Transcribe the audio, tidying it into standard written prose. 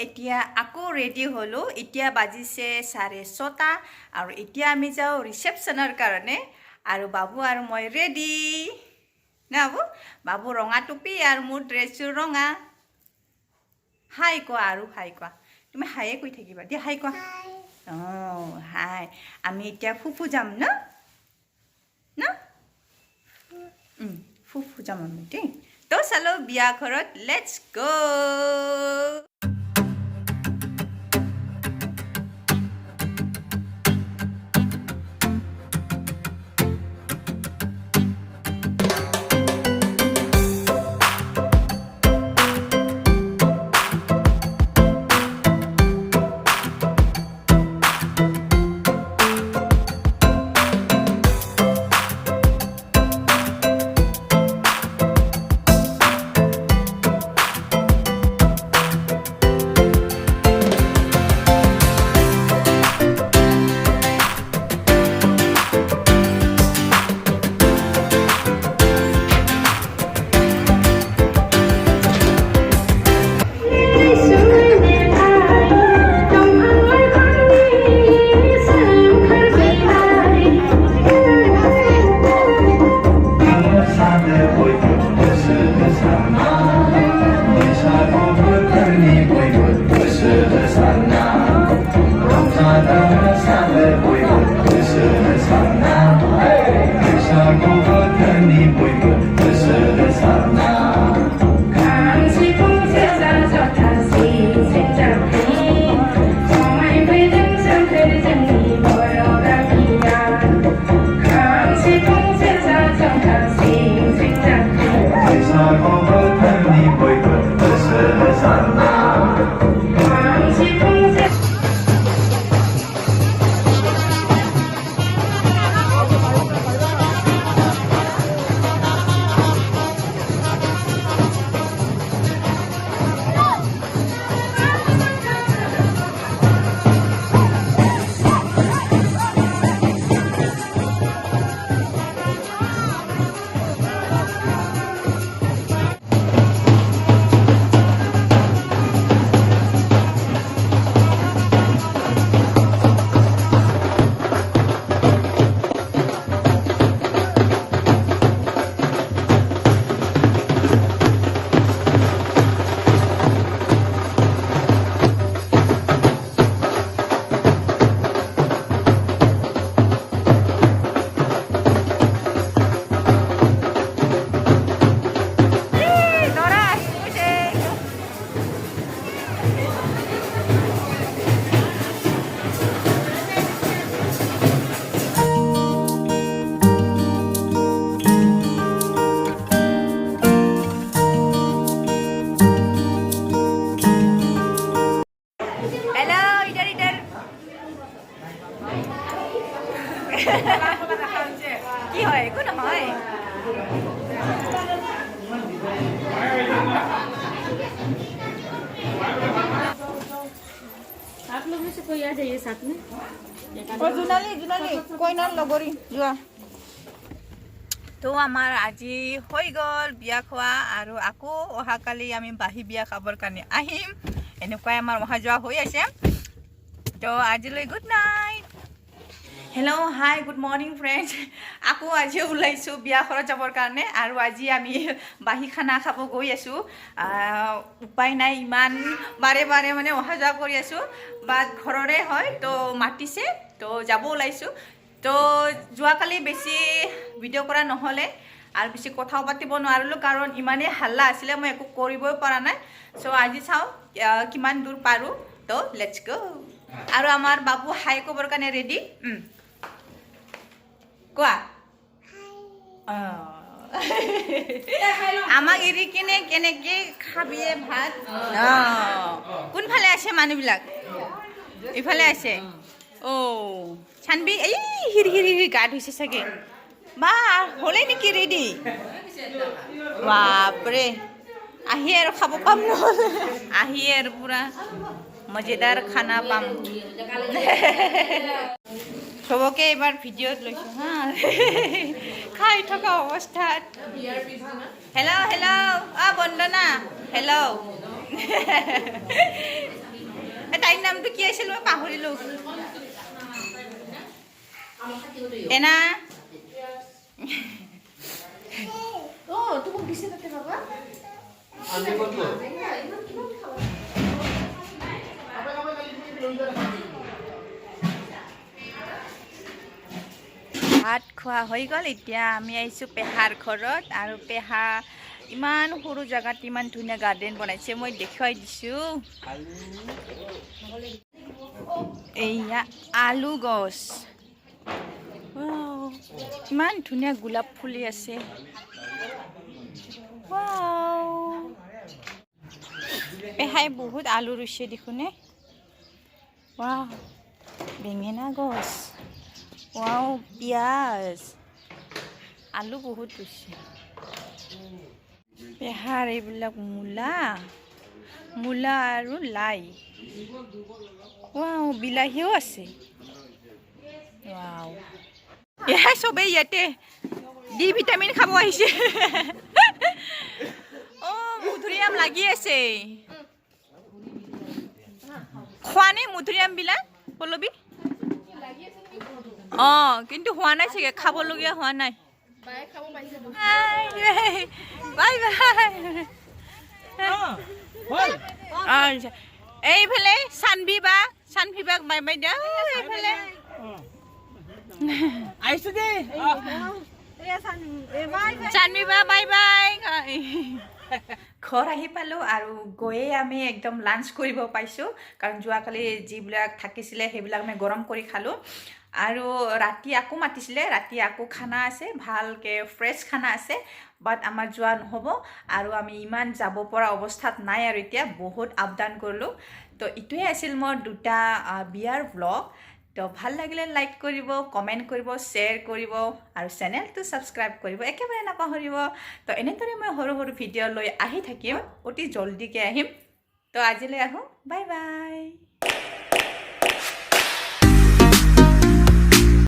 এতিয়া আকৌ ৰেডি হ'লোঁ এতিয়া বাজিছে 6:30 আৰু এতিয়া আমি যাওঁ ৰিচেপশ্যনৰ কাৰণে আৰু বাবু আৰু মই ৰেডি না বাবু ৰঙা টুপি আৰু মোৰ ড্ৰেছযোৰ ৰঙা হাই কোৱা আৰু হাই কোৱা তুমি হায়ে কৈ থাকিবা দিয়া হাই কোৱা অঁ হাই আমি এতিয়া ফুফু যাম ন ফুফু যাম আমি দেই তো চালো বিয়া ঘৰত লেটছ গ' কি হয় একো নহয় आप लोग में से कोई आ जाइए साथ में और जुनाली कोई ना लगरी যোৱা তো আমাৰ আজি হৈ গ'ল বিয়া খোৱা আৰু আকৌ অহাকালি আমি বাহি বিয়া খাবৰ কাৰণে আহিম এনেকুৱাই আমাৰ অহা যোৱা হৈ আছে তো আজিলৈ good night hello' hi good morning friends আকৌ আজি ওলাইছোঁ বিয়া ঘৰত যাবৰ কাৰণে আৰু আজি আমি বাহি খানা খাব গৈ আছোঁ উপায় নাই ইমান বাৰে বাৰে মানে অহা যোৱা কৰি আছোঁ বাট ঘৰৰে হয় তো মাতিছে তো যাব ওলাইছোঁ তো যোৱাকালি বেছি ভিডিঅ' কৰা নহ'লে আৰু বেছি কথাও পাতিব নোৱাৰিলোঁ কাৰণ ইমানেই হাল্লা আছিলে মই একো কৰিবই পৰা নাই চ' আজি চাওঁ কিমান দূৰ পাৰোঁ তো লেটছ গ' আৰু আমাৰ বাবু হাই ক'বৰ কাৰণে ৰেডি কোৱা আমাক এৰি কিনে কেনেকৈ খাবিয়ে ভাত কোনফালে আছে মানুহবিলাক ইফালে আছে অ' চানবি এই হিৰি হিৰি হিৰি গা ধুইছে চাগে বা হ'লে নেকি ৰেডি বাপৰে আহি আৰু খাব পাম নহ'লে আহি আৰু পুৰা মজেদাৰ খানা পাম সবকে এবাৰ ভিডিঅ'ত লৈছোঁ হা খাই থকা অৱস্থাত হেল্ল' হেল্ল' বন্দনা হেল্ল' তাইৰ নামটো কি আছিল মই পাহৰিলোঁ এনা তোমাক দিছে তাতে বাবা ভাত খোৱা হৈ গ'ল এতিয়া আমি আহিছোঁ পেহাৰ ঘৰত আৰু পেহা ইমান সৰু জেগাত ইমান ধুনীয়া গাৰ্ডেন বনাইছে মই দেখুৱাই দিছোঁ এয়া আলু গছ ইমান ধুনীয়া গোলাপ ফুলি আছে পেহাই বহুত আলু ৰুইছে দেখোনে বেঙেনা গছ পিঁয়াজ আলু বহুত ৰুইছে পেহাৰ এইবিলাক মূলা আৰু লাই বিলাহীও আছে চবেই ইয়াতে ডি ভিটামিন খাব আহিছে মধুৰিআম লাগি আছে খোৱা নে মধুৰিআম বিলাক পল্লৱী কিন্তু হোৱা নাই চাগে খাবলগীয়া হোৱা নাই বাই বাই এইফালে চানভি বাক বাই বাই দিয়া এইফালে চানভি বা বাই বাই ঘৰ আহি পালোঁ আৰু গৈয়ে আমি একদম লাঞ্চ কৰিব পাইছোঁ কাৰণ যোৱাকালি যিবিলাক থাকিছিলে সেইবিলাক আমি গৰম কৰি খালোঁ আৰু ৰাতি আকৌ মাতিছিলে ৰাতি আকৌ খানা আছে ভালকৈ ফ্ৰেছ খানা আছে বাট আমাৰ যোৱা নহ'ব আৰু আমি ইমান যাব পৰা অৱস্থাত নাই আৰু এতিয়া বহুত আপ ডাউন কৰিলোঁ তো এইটোৱে আছিল মোৰ দুটা বিয়াৰ ব্লগ তো ভাল লাগিলে লাইক কৰিব কমেণ্ট কৰিব শ্বেয়াৰ কৰিব আৰু চেনেলটো ছাবস্ক্ৰাইব কৰিব একেবাৰে নাপাহৰিব তো এনেদৰে মই সৰু সৰু ভিডিঅ' লৈ আহি থাকিম অতি জল্দিকৈ আহিম তো আজিলৈ আহোঁ বাই বাই